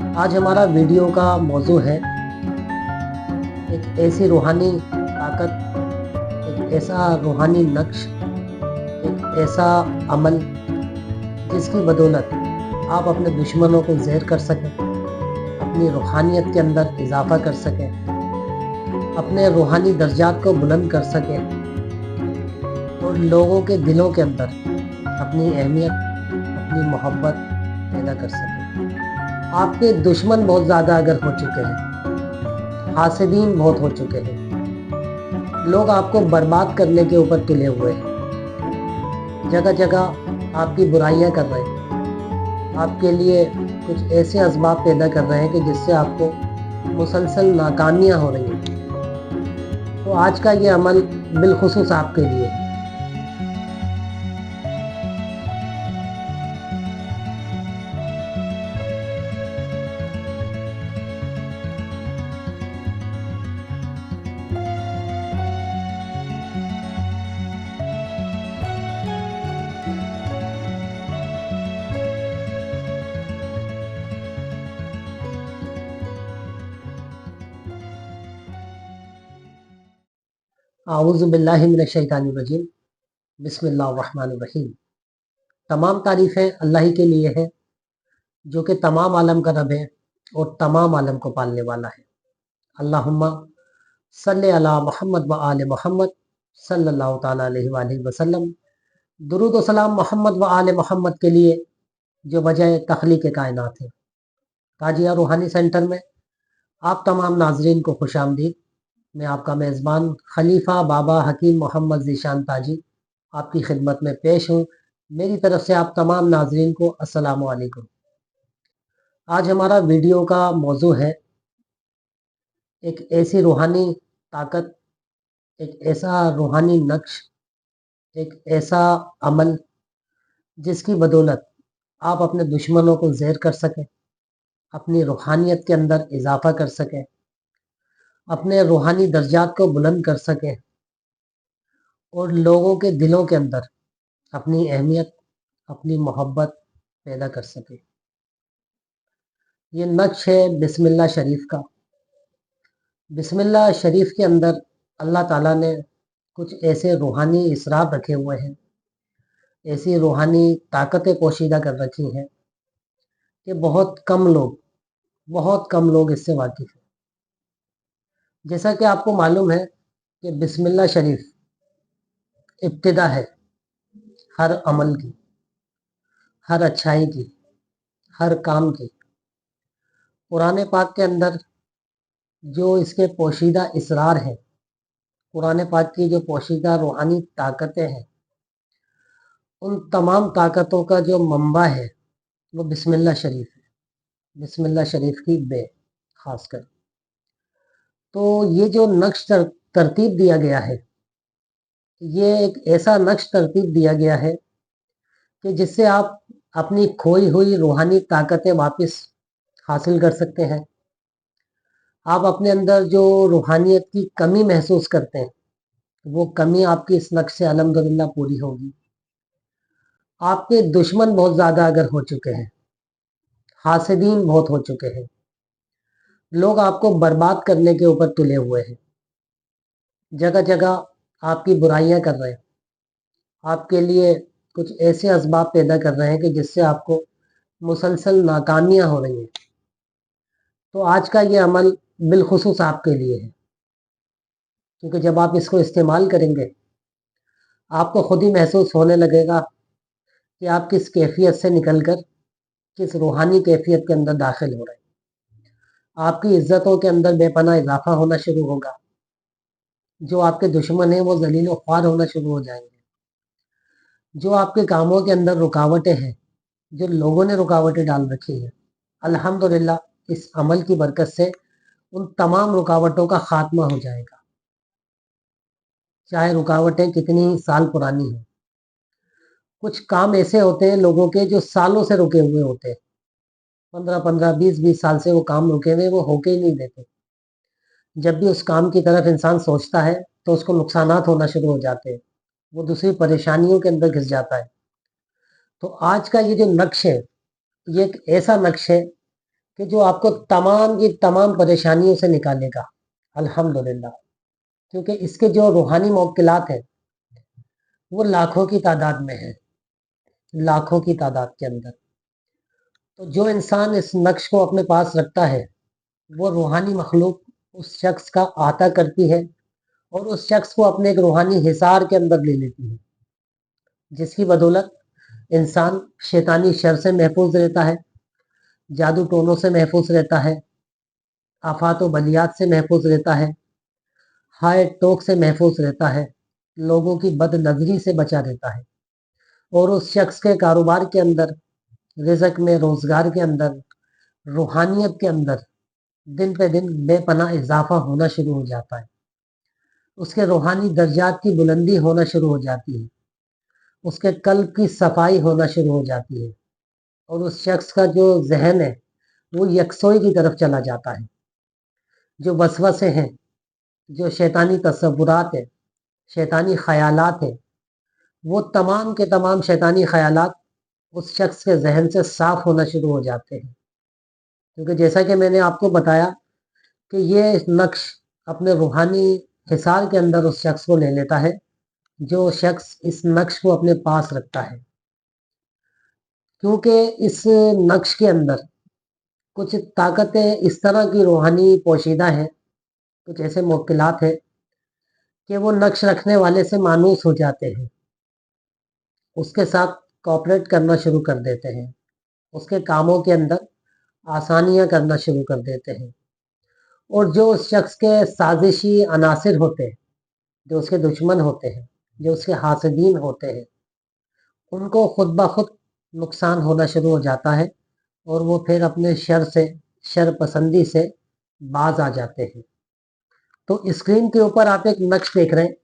आज हमारा वीडियो का मौजू है एक ऐसी रूहानी ताकत, एक ऐसा रूहानी नक्श, एक ऐसा अमल जिसकी बदौलत आप अपने दुश्मनों को ज़हर कर सकें, अपनी रूहानियत के अंदर इजाफा कर सकें, अपने रूहानी दर्जात को बुलंद कर सकें और लोगों के दिलों के अंदर अपनी अहमियत, अपनी मोहब्बत पैदा कर सकें। आपके दुश्मन बहुत ज़्यादा अगर हो चुके हैं, हासिदीन बहुत हो चुके हैं, लोग आपको बर्बाद करने के ऊपर तुले हुए हैं, जगह जगह आपकी बुराइयां कर रहे हैं, आपके लिए कुछ ऐसे असबाब पैदा कर रहे हैं कि जिससे आपको मुसलसल नाकामियां हो रही हैं। तो आज का ये अमल बिलखुसूस आपके लिए है। आऊज़ु बिल्लाहि मिनश शैतानिर रजीम। बिस्मिल्लाहिर रहमानिर रहीम। तमाम तारीफ़ें अल्लाह ही के लिए है जो कि तमाम आलम का रब है और तमाम आलम को पालने वाला है। अल्लाहुम्मा सल्ले अला मोहम्मद व आले मोहम्मद सल्लल्लाहु ताला अलैहि वसल्लम। दुरूद व सलाम मोहम्मद व आले मोहम्मद के लिए जो वजह तख्लीक कायनात है। ताजिया रूहानी सेंटर में आप तमाम नाजरीन को खुश आमदीद। मैं आपका मेज़बान खलीफा बाबा हकीम मोहम्मद ज़ीशान ताजी आपकी खिदमत में पेश हूँ। मेरी तरफ से आप तमाम नाजरीन को अस्सलामु अलैकुम। आज हमारा वीडियो का मौजू है एक ऐसी रूहानी ताकत, एक ऐसा रूहानी नक्श, एक ऐसा अमल जिसकी बदौलत आप अपने दुश्मनों को ज़हर कर सकें, अपनी रूहानियत के अंदर इजाफा कर सकें, अपने रूहानी दर्जात को बुलंद कर सकें और लोगों के दिलों के अंदर अपनी अहमियत, अपनी मोहब्बत पैदा कर सके। ये नक्श है बिस्मिल्लाह शरीफ का। बिस्मिल्लाह शरीफ के अंदर अल्लाह ताला ने कुछ ऐसे रूहानी इसरार रखे हुए हैं, ऐसी रूहानी ताकतें पोशीदा कर रखी हैं कि बहुत कम लोग इससे वाकिफ़ हैं। जैसा कि आपको मालूम है कि बिस्मिल्लाह शरीफ इब्तिदा है हर अमल की, हर अच्छाई की, हर काम की। कुरान पाक के अंदर जो इसके पोशीदा इसरार हैं, कुरान पाक की जो पोशीदा रूहानी ताकतें हैं, उन तमाम ताकतों का जो मंबा है वो बिस्मिल्लाह शरीफ है, बिस्मिल्लाह शरीफ की बे खासकर। तो ये जो नक्श तरतीब दिया गया है, ये एक ऐसा नक्श तरतीब दिया गया है कि जिससे आप अपनी खोई हुई रूहानी ताकतें वापस हासिल कर सकते हैं। आप अपने अंदर जो रूहानियत की कमी महसूस करते हैं, वो कमी आपकी इस नक्श से अल्हम्दुलिल्लाह पूरी होगी। आपके दुश्मन बहुत ज़्यादा अगर हो चुके हैं, हासिदीन बहुत हो चुके हैं, लोग आपको बर्बाद करने के ऊपर तुले हुए हैं, जगह जगह आपकी बुराइयां कर रहे हैं, आपके लिए कुछ ऐसे असबाब पैदा कर रहे हैं कि जिससे आपको मुसलसल नाकामियां हो रही हैं। तो आज का ये अमल बिलखुसूस आपके लिए है, क्योंकि जब आप इसको इस्तेमाल करेंगे आपको खुद ही महसूस होने लगेगा कि आप किस कैफियत से निकलकर किस रूहानी कैफियत के अंदर दाखिल हो रहे हैं। आपकी इज्जतों के अंदर बेपनाह इजाफा होना शुरू होगा। जो आपके दुश्मन हैं वो जलील व ख्वार होना शुरू हो जाएंगे। जो आपके कामों के अंदर रुकावटें हैं, जो लोगों ने रुकावटें डाल रखी हैं, अल्हम्दुलिल्लाह इस अमल की बरकत से उन तमाम रुकावटों का खात्मा हो जाएगा, चाहे रुकावटें कितनी ही साल पुरानी हो। कुछ काम ऐसे होते हैं लोगों के जो सालों से रुके हुए होते हैं, 15-15, 20-20 साल से वो काम रुके हुए, वो होके ही नहीं देते। जब भी उस काम की तरफ इंसान सोचता है तो उसको नुकसानात होना शुरू हो जाते हैं, वो दूसरी परेशानियों के अंदर घिस जाता है। तो आज का ये जो नक्श है, ये एक ऐसा नक्श है कि जो आपको तमाम की तमाम परेशानियों से निकालेगा, अल्हम्दुलिल्लाह। क्योंकि इसके जो रूहानी मौक्किलात हैं वो लाखों की तादाद में है, लाखों की तादाद के अंदर। तो जो इंसान इस नक्श को अपने पास रखता है वो रूहानी मखलूक उस शख्स का अहाता करती है और उस शख्स को अपने एक रूहानी हिसार के अंदर ले लेती है, जिसकी बदौलत इंसान शैतानी शर से महफूज रहता है, जादू टोनों से महफूज रहता है, आफात व बलियात से महफूज रहता है, हाय टोक से महफूज रहता है, लोगों की बद नजरी से बचा रहता है और उस शख्स के कारोबार के अंदर, रिज़्क में, रोजगार के अंदर, रूहानियत के अंदर दिन पे दिन बेपनाह इजाफा होना शुरू हो जाता है। उसके रूहानी दर्जात की बुलंदी होना शुरू हो जाती है, उसके कल्ब की सफाई होना शुरू हो जाती है और उस शख्स का जो जहन है वो यकसोई की तरफ चला जाता है। जो वसवसे हैं, जो शैतानी तसव्वुरात है, शैतानी ख्यालात है, वो तमाम के तमाम शैतानी ख्यालात उस शख्स के जहन से साफ होना शुरू हो जाते हैं। क्योंकि जैसा कि मैंने आपको बताया कि ये नक्श अपने रूहानी हिसार के अंदर उस शख्स को ले लेता है जो शख्स इस नक्श को अपने पास रखता है। क्योंकि इस नक्श के अंदर कुछ ताकतें इस तरह की रूहानी पोशीदा हैं, कुछ ऐसे मुश्किलात हैं कि वो नक्श रखने वाले से मानूस हो जाते हैं, उसके साथ कोऑपरेट करना शुरू कर देते हैं, उसके कामों के अंदर आसानियां करना शुरू कर देते हैं और जो उस शख्स के साजिशी अनासिर होते हैं, जो उसके दुश्मन होते हैं, जो उसके हासिदीन होते हैं, उनको खुद ब खुद नुकसान होना शुरू हो जाता है और वो फिर अपने शर से, शर पसंदी से बाज आ जाते हैं। तो स्क्रीन के ऊपर आप एक नक्श देख रहे हैं,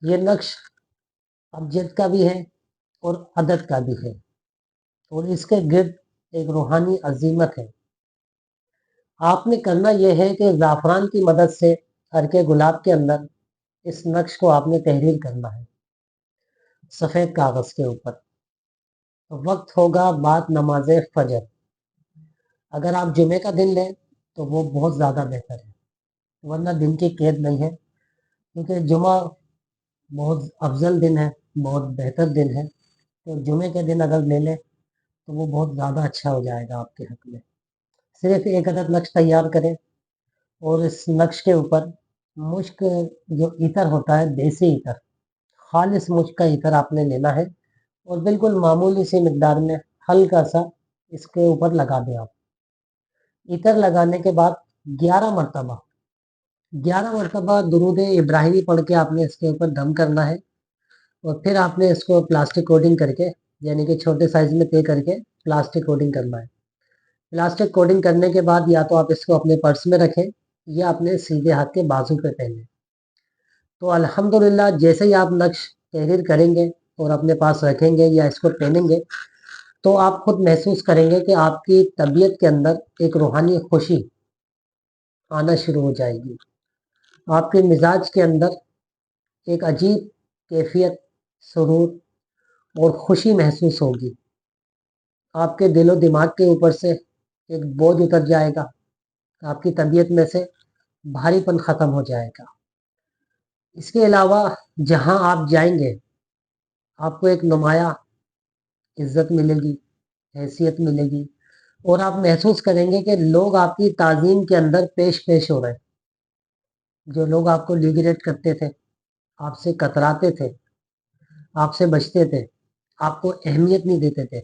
ये नक्श अबजद का भी है और अदद का भी है और इसके गिर्द एक रूहानी अजीमत है। आपने करना यह है कि ज़ाफ़रान की मदद से हरके गुलाब के अंदर इस नक्श को आपने तहरीर करना है सफ़ेद कागज़ के ऊपर। वक्त होगा बाद नमाज फजर। अगर आप जुमे का दिन लें तो वो बहुत ज़्यादा बेहतर है, वरना दिन की कैद नहीं है। क्योंकि जुमा बहुत अफजल दिन है, बहुत बेहतर दिन है, तो जुमे के दिन अगर ले लें तो वो बहुत ज़्यादा अच्छा हो जाएगा आपके हक में। सिर्फ एक अदद नक्श तैयार करें और इस नक्श के ऊपर मुश्क, जो इतर होता है, देसी इतर, खालिस मुश्क का इतर आपने लेना है और बिल्कुल मामूली सी मिकदार में हल्का सा इसके ऊपर लगा दें आप। इतर लगाने के बाद 11 मरतबा 11 मरतबा दुरूद इब्राहिमी पढ़ के आपने इसके ऊपर दम करना है और फिर आपने इसको प्लास्टिक कोटिंग करके, यानी कि छोटे साइज में तय करके प्लास्टिक कोटिंग करना है। प्लास्टिक कोटिंग करने के बाद या तो आप इसको अपने पर्स में रखें या अपने सीधे हाथ के बाजू पे पहनें। तो अल्हम्दुलिल्लाह जैसे ही आप नक्श तहरीर करेंगे और अपने पास रखेंगे या इसको पहनेंगे तो आप खुद महसूस करेंगे कि आपकी तबीयत के अंदर एक रूहानी खुशी आना शुरू हो जाएगी। आपके मिजाज के अंदर एक अजीब कैफियत, सुरूर और खुशी महसूस होगी। आपके दिलो दिमाग के ऊपर से एक बोझ उतर जाएगा, आपकी तबीयत में से भारीपन ख़त्म हो जाएगा। इसके अलावा जहाँ आप जाएंगे आपको एक नुमाया इज्जत मिलेगी, हैसियत मिलेगी और आप महसूस करेंगे कि लोग आपकी ताज़ीम के अंदर पेश पेश हो रहे हैं। जो लोग आपको लिगरेट करते थे, आपसे कतराते थे, आपसे बचते थे, आपको अहमियत नहीं देते थे,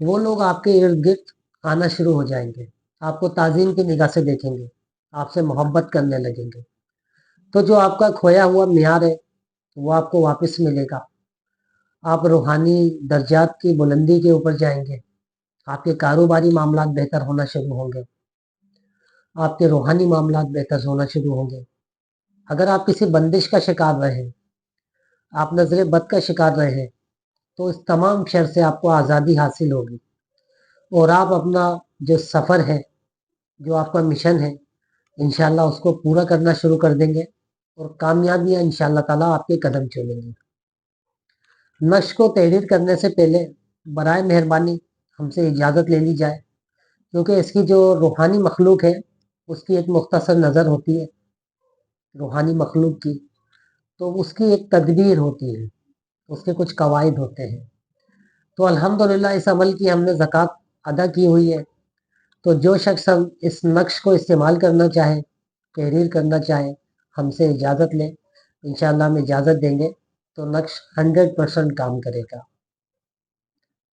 वो लोग आपके इर्द गिर्द आना शुरू हो जाएंगे, आपको ताज़ीम की निगाह से देखेंगे, आपसे मोहब्बत करने लगेंगे। तो जो आपका खोया हुआ मियार है वो आपको वापस मिलेगा। आप रूहानी दर्जात की बुलंदी के ऊपर जाएंगे, आपके कारोबारी मामलात बेहतर होना शुरू होंगे, आपके रूहानी मामलात बेहतर होना शुरू होंगे। अगर आप किसी बंदिश का शिकार रहे, आप नजर बद का शिकार रहे, तो इस तमाम शर से आपको आज़ादी हासिल होगी और आप अपना जो सफ़र है, जो आपका मिशन है, इंशाल्लाह उसको पूरा करना शुरू कर देंगे और कामयाबियाँ इंशाल्लाह ताला आपके कदम चूमेंगी। नक्श को तहरीर करने से पहले बराए मेहरबानी ہم سے اجازت لے لی جائے، کیونکہ اس کی جو روحانی مخلوق ہے اس کی ایک مختصر نظر ہوتی ہے روحانی مخلوق کی، تو اس کی ایک تدبیر ہوتی ہے، اس کے کچھ قواعد ہوتے ہیں۔ تو الحمدللہ اس عمل کی ہم نے زکوٰۃ ادا کی ہوئی ہے، تو جو شخص ہم اس نقش کو استعمال کرنا چاہے، تحریر کرنا چاہے، ہم سے اجازت لیں، انشاءاللہ ہم اجازت دیں گے تو نقش 100% کام کرے گا۔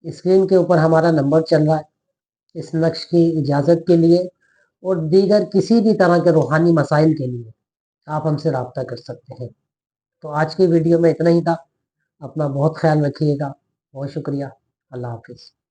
اسکرین کے اوپر ہمارا نمبر چل رہا ہے، اس نقش کی اجازت کے لیے اور دیگر کسی بھی طرح کے روحانی مسائل کے لیے آپ ہم سے رابطہ کر سکتے ہیں۔ تو آج کی ویڈیو میں اتنا ہی تھا، اپنا بہت خیال رکھیے گا، بہت شکریہ، اللہ حافظ۔